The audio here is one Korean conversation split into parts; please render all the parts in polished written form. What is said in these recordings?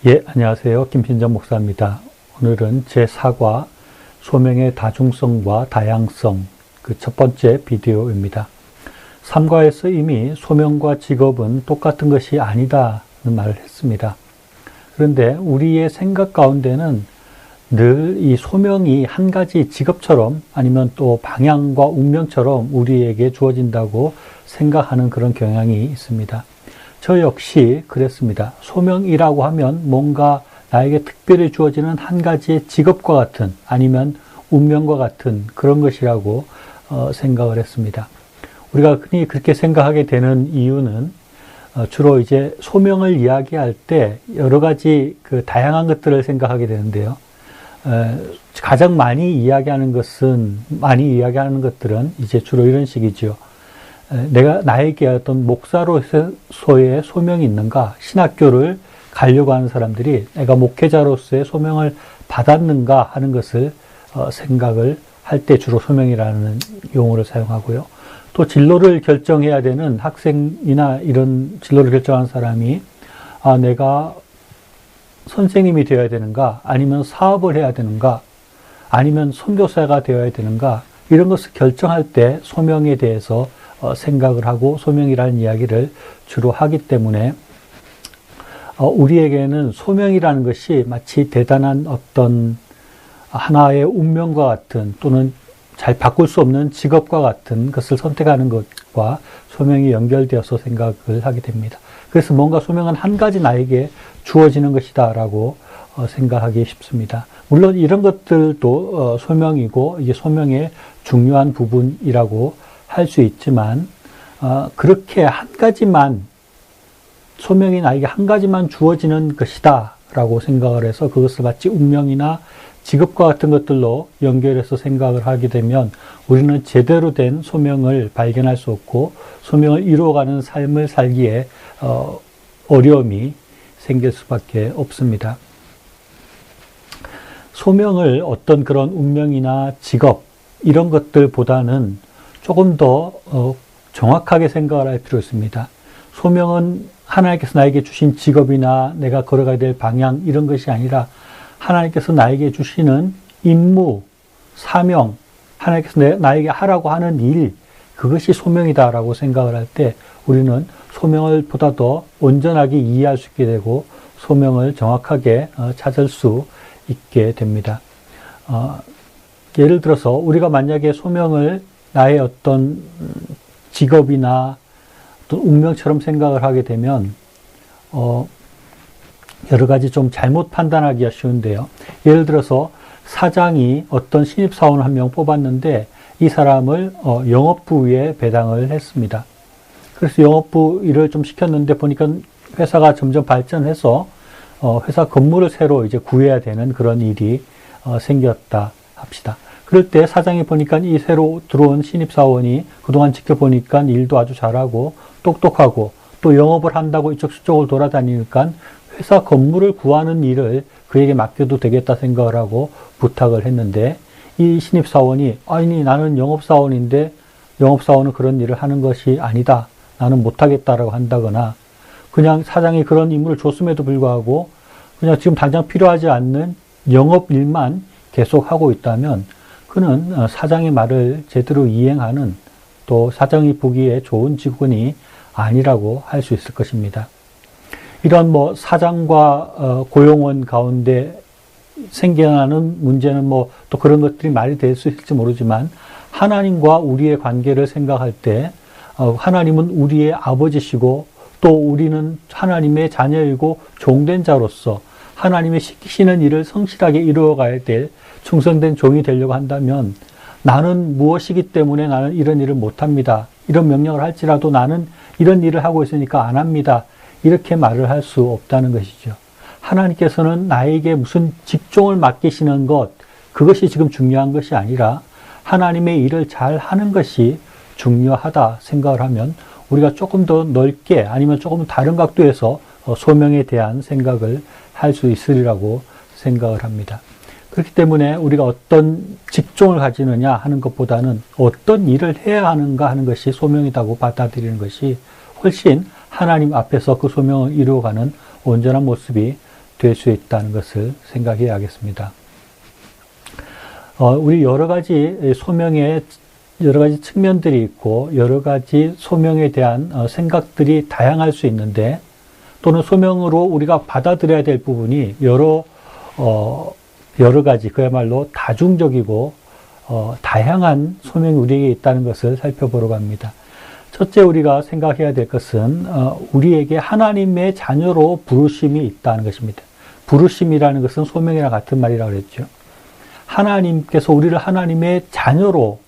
예, 안녕하세요. 김신정 목사입니다. 오늘은 제4과 소명의 다중성과 다양성, 그 첫 번째 비디오입니다. 3과에서 이미 소명과 직업은 똑같은 것이 아니다는 말을 했습니다. 그런데 우리의 생각 가운데는 늘 이 소명이 한 가지 직업처럼 아니면 또 방향과 운명처럼 우리에게 주어진다고 생각하는 그런 경향이 있습니다. 저 역시 그랬습니다. 소명이라고 하면 뭔가 나에게 특별히 주어지는 한 가지의 직업과 같은 아니면 운명과 같은 그런 것이라고 생각을 했습니다. 우리가 흔히 그렇게 생각하게 되는 이유는 주로 이제 소명을 이야기할 때 여러 가지 그 다양한 것들을 생각하게 되는데요. 가장 많이 이야기하는 것들은 이제 주로 이런 식이죠. 나에게 어떤 목사로서의 소명이 있는가, 신학교를 가려고 하는 사람들이 내가 목회자로서의 소명을 받았는가 하는 것을 생각을 할 때 주로 소명이라는 용어를 사용하고요. 또 진로를 결정해야 되는 학생이나 이런 진로를 결정하는 사람이 내가 선생님이 되어야 되는가, 아니면 사업을 해야 되는가, 아니면 선교사가 되어야 되는가, 이런 것을 결정할 때 소명에 대해서 생각을 하고 소명이라는 이야기를 주로 하기 때문에 우리에게는 소명이라는 것이 마치 대단한 어떤 하나의 운명과 같은 또는 잘 바꿀 수 없는 직업과 같은 것을 선택하는 것과 소명이 연결되어서 생각을 하게 됩니다. 그래서 뭔가 소명은 한 가지 나에게 주어지는 것이다 라고 생각하기 쉽습니다. 물론 이런 것들도 소명이고 이게 소명의 중요한 부분이라고 할 수 있지만 그렇게 한 가지만 소명이 나에게 한 가지만 주어지는 것이다 라고 생각을 해서 그것을 마치 운명이나 직업과 같은 것들로 연결해서 생각을 하게 되면 우리는 제대로 된 소명을 발견할 수 없고 소명을 이루어가는 삶을 살기에 어려움이 생길 수밖에 없습니다. 소명을 어떤 그런 운명이나 직업 이런 것들보다는 조금 더 정확하게 생각을 할 필요가 있습니다. 소명은 하나님께서 나에게 주신 직업이나 내가 걸어가야 될 방향 이런 것이 아니라 하나님께서 나에게 주시는 임무, 사명, 하나님께서 나에게 하라고 하는 일, 그것이 소명이다라고 생각을 할 때 우리는 소명을 보다 더 온전하게 이해할 수 있게 되고 소명을 정확하게 찾을 수 있게 됩니다. 예를 들어서 우리가 만약에 소명을 나의 어떤 직업이나 또 운명처럼 생각을 하게 되면 여러 가지 좀 잘못 판단하기가 쉬운데요. 예를 들어서 사장이 어떤 신입사원을 한 명 뽑았는데 이 사람을 영업부에 배당을 했습니다. 그래서 영업부 일을 좀 시켰는데 보니까 회사가 점점 발전해서 회사 건물을 새로 이제 구해야 되는 그런 일이 생겼다 합시다. 그럴 때 사장이 보니까 이 새로 들어온 신입사원이 그동안 지켜보니까 일도 아주 잘하고 똑똑하고 또 영업을 한다고 이쪽 저쪽을 돌아다니니까 회사 건물을 구하는 일을 그에게 맡겨도 되겠다 생각을 하고 부탁을 했는데 이 신입사원이 아니 나는 영업사원인데 영업사원은 그런 일을 하는 것이 아니다. 나는 못하겠다라고 한다거나 그냥 사장이 그런 임무를 줬음에도 불구하고 그냥 지금 당장 필요하지 않는 영업 일만 계속하고 있다면 그는 사장의 말을 제대로 이행하는 또 사장이 보기에 좋은 직원이 아니라고 할 수 있을 것입니다. 이런 사장과 고용원 가운데 생겨나는 문제는 또 그런 것들이 말이 될 수 있을지 모르지만 하나님과 우리의 관계를 생각할 때 하나님은 우리의 아버지시고 또 우리는 하나님의 자녀이고 종된 자로서 하나님의 시키시는 일을 성실하게 이루어가야 될 충성된 종이 되려고 한다면 나는 무엇이기 때문에 나는 이런 일을 못합니다. 이런 명령을 할지라도 나는 이런 일을 하고 있으니까 안 합니다. 이렇게 말을 할 수 없다는 것이죠. 하나님께서는 나에게 무슨 직종을 맡기시는 것, 그것이 지금 중요한 것이 아니라 하나님의 일을 잘 하는 것이 중요하다 생각을 하면 우리가 조금 더 넓게 아니면 조금 다른 각도에서 소명에 대한 생각을 할 수 있으리라고 생각을 합니다. 그렇기 때문에 우리가 어떤 직종을 가지느냐 하는 것보다는 어떤 일을 해야 하는가 하는 것이 소명이라고 받아들이는 것이 훨씬 하나님 앞에서 그 소명을 이루어가는 온전한 모습이 될 수 있다는 것을 생각해야겠습니다. 우리 여러 가지 소명의 여러 가지 측면들이 있고 여러 가지 소명에 대한 생각들이 다양할 수 있는데 또는 소명으로 우리가 받아들여야 될 부분이 여러 가지 그야말로 다중적이고 다양한 소명이 우리에게 있다는 것을 살펴보려고 합니다. 첫째 우리가 생각해야 될 것은 우리에게 하나님의 자녀로 부르심이 있다는 것입니다. 부르심이라는 것은 소명이랑 같은 말이라고 그랬죠. 하나님께서 우리를 하나님의 자녀로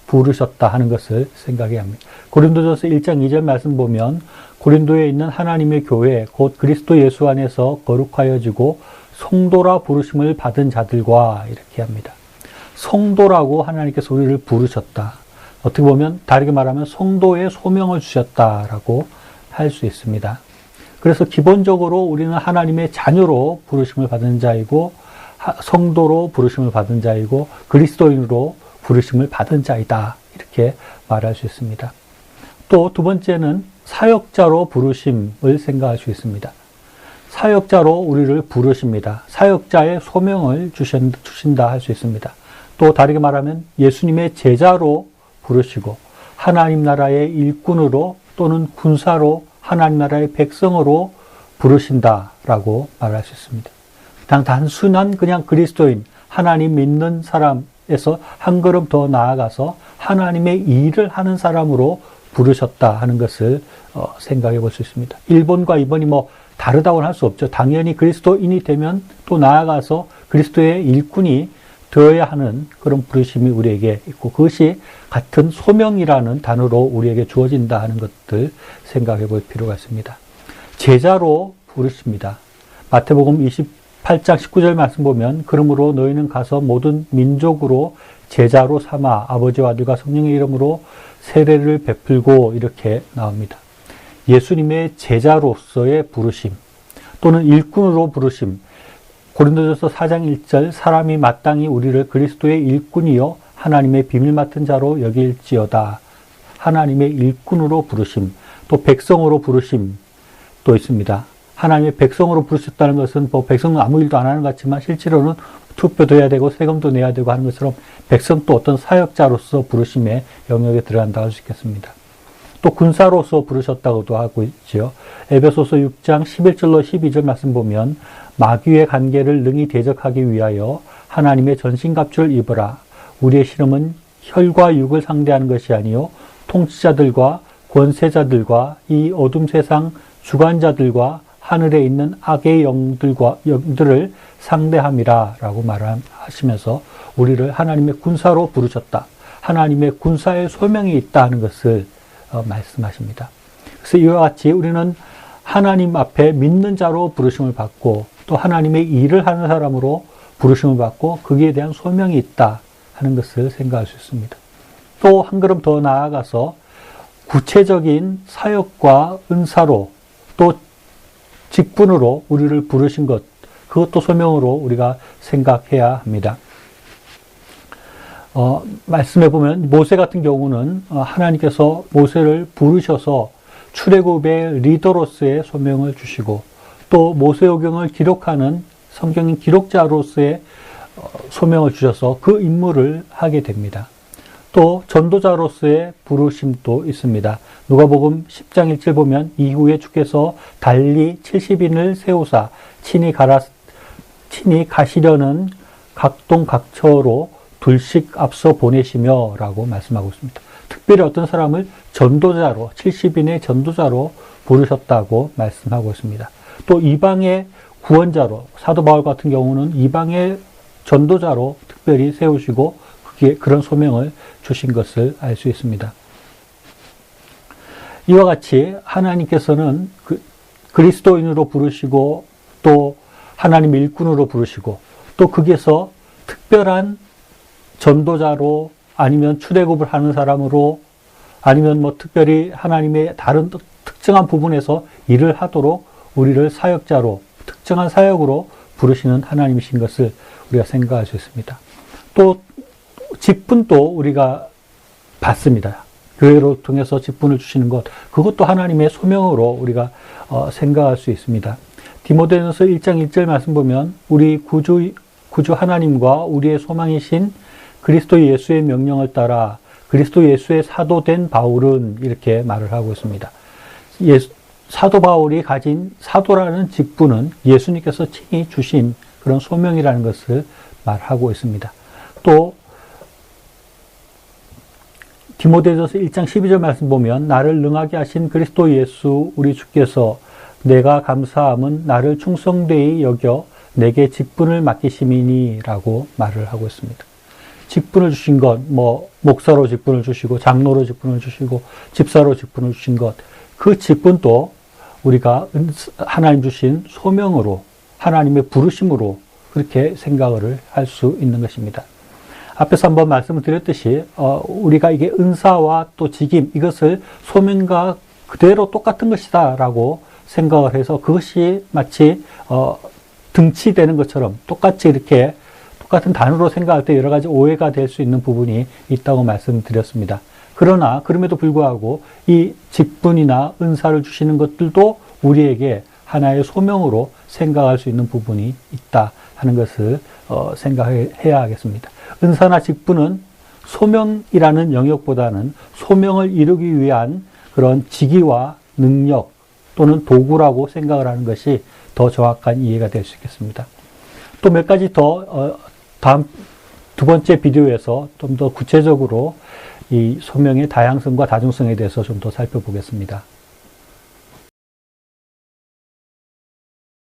부르셨다 하는 것을 생각해야 합니다. 고린도전서 1장 2절 말씀 보면 고린도에 있는 하나님의 교회 곧 그리스도 예수 안에서 거룩하여지고 성도라 부르심을 받은 자들과 이렇게 합니다. 성도라고 하나님께서 우리를 부르셨다. 어떻게 보면 다르게 말하면 성도의 소명을 주셨다라고 할 수 있습니다. 그래서 기본적으로 우리는 하나님의 자녀로 부르심을 받은 자이고 성도로 부르심을 받은 자이고 그리스도인으로 부르심을 받은 자이다. 이렇게 말할 수 있습니다. 또 두 번째는 사역자로 부르심을 생각할 수 있습니다. 사역자로 우리를 부르십니다. 사역자의 소명을 주신다 할 수 있습니다. 또 다르게 말하면 예수님의 제자로 부르시고 하나님 나라의 일꾼으로 또는 군사로 하나님 나라의 백성으로 부르신다라고 말할 수 있습니다. 단순한 그냥 그리스도인, 하나님 믿는 사람에서 한 걸음 더 나아가서 하나님의 일을 하는 사람으로 부르셨다 하는 것을 생각해 볼 수 있습니다. 1번과 2번이 다르다고는 할 수 없죠. 당연히 그리스도인이 되면 또 나아가서 그리스도의 일꾼이 되어야 하는 그런 부르심이 우리에게 있고 그것이 같은 소명이라는 단어로 우리에게 주어진다 하는 것들 생각해 볼 필요가 있습니다. 제자로 부르십니다. 마태복음 28장 19절 말씀 보면 그러므로 너희는 가서 모든 민족으로 제자로 삼아 아버지와 아들과 성령의 이름으로 세례를 베풀고 이렇게 나옵니다. 예수님의 제자로서의 부르심 또는 일꾼으로 부르심 고린도전서 4장 1절 사람이 마땅히 우리를 그리스도의 일꾼이요 하나님의 비밀 맡은 자로 여길지어다. 하나님의 일꾼으로 부르심 또 백성으로 부르심 또 있습니다. 하나님의 백성으로 부르셨다는 것은 백성은 아무 일도 안 하는 것 같지만 실제로는 투표도 해야 되고 세금도 내야 되고 하는 것처럼 백성도 어떤 사역자로서 부르심의 영역에 들어간다고 할 수 있겠습니다. 또 군사로서 부르셨다고도 하고 있죠. 에베소서 6장 11절로 12절 말씀 보면 마귀의 관계를 능히 대적하기 위하여 하나님의 전신갑주를 입어라. 우리의 씨름은 혈과 육을 상대하는 것이 아니요 통치자들과 권세자들과 이 어둠 세상 주관자들과 하늘에 있는 악의 영들을 상대함이라 라고 말하시면서 우리를 하나님의 군사로 부르셨다. 하나님의 군사의 소명이 있다 하는 것을 말씀하십니다. 그래서 이와 같이 우리는 하나님 앞에 믿는 자로 부르심을 받고 또 하나님의 일을 하는 사람으로 부르심을 받고 거기에 대한 소명이 있다 하는 것을 생각할 수 있습니다. 또 한 걸음 더 나아가서 구체적인 사역과 은사로 또 직분으로 우리를 부르신 것 그것도 소명으로 우리가 생각해야 합니다. 말씀해 보면 모세 같은 경우는 하나님께서 모세를 부르셔서 출애굽의 리더로서의 소명을 주시고 또 모세오경을 기록하는 성경인 기록자로서의 소명을 주셔서 그 임무를 하게 됩니다. 또 전도자로서의 부르심도 있습니다. 누가복음 10장 1절 보면 이후에 주께서 달리 70인을 세우사 친히 가시려는 각동 각처로 둘씩 앞서 보내시며 라고 말씀하고 있습니다. 특별히 어떤 사람을 전도자로 70인의 전도자로 부르셨다고 말씀하고 있습니다. 또 이방의 구원자로 사도 바울 같은 경우는 이방의 전도자로 특별히 세우시고 그런 소명을 주신 것을 알 수 있습니다. 이와 같이 하나님께서는 그리스도인으로 부르시고 또 하나님 일꾼으로 부르시고 또 거기에서 특별한 전도자로 아니면 출애굽을 하는 사람으로 아니면 특별히 하나님의 다른 특정한 부분에서 일을 하도록 우리를 사역자로 특정한 사역으로 부르시는 하나님이신 것을 우리가 생각할 수 있습니다. 또 직분도 우리가 받습니다. 교회로 통해서 직분을 주시는 것 그것도 하나님의 소명으로 우리가 생각할 수 있습니다. 디모데전서 1장 1절 말씀 보면 우리 구주 하나님과 우리의 소망이신 그리스도 예수의 명령을 따라 그리스도 예수의 사도된 바울은 이렇게 말을 하고 있습니다. 사도 바울이 가진 사도라는 직분은 예수님께서 친히 주신 그런 소명이라는 것을 말하고 있습니다. 또 디모데전서 1장 12절 말씀 보면 나를 능하게 하신 그리스도 예수 우리 주께서 내가 감사함은 나를 충성되이 여겨 내게 직분을 맡기심이니라고 말을 하고 있습니다. 직분을 주신 것, 목사로 직분을 주시고 장로로 직분을 주시고 집사로 직분을 주신 것, 그 직분도 우리가 하나님 주신 소명으로 하나님의 부르심으로 그렇게 생각을 할 수 있는 것입니다. 앞에서 한번 말씀을 드렸듯이 우리가 이게 은사와 또 직임 이것을 소명과 그대로 똑같은 것이다 라고 생각을 해서 그것이 마치 등치되는 것처럼 똑같이 이렇게 똑같은 단어로 생각할 때 여러 가지 오해가 될 수 있는 부분이 있다고 말씀드렸습니다. 그러나 그럼에도 불구하고 이 직분이나 은사를 주시는 것들도 우리에게 하나의 소명으로 생각할 수 있는 부분이 있다 하는 것을 생각해야 하겠습니다. 은사나 직분은 소명이라는 영역보다는 소명을 이루기 위한 그런 직위와 능력 또는 도구라고 생각을 하는 것이 더 정확한 이해가 될 수 있겠습니다. 또 몇 가지 더 다음 두 번째 비디오에서 좀 더 구체적으로 이 소명의 다양성과 다중성에 대해서 좀 더 살펴보겠습니다.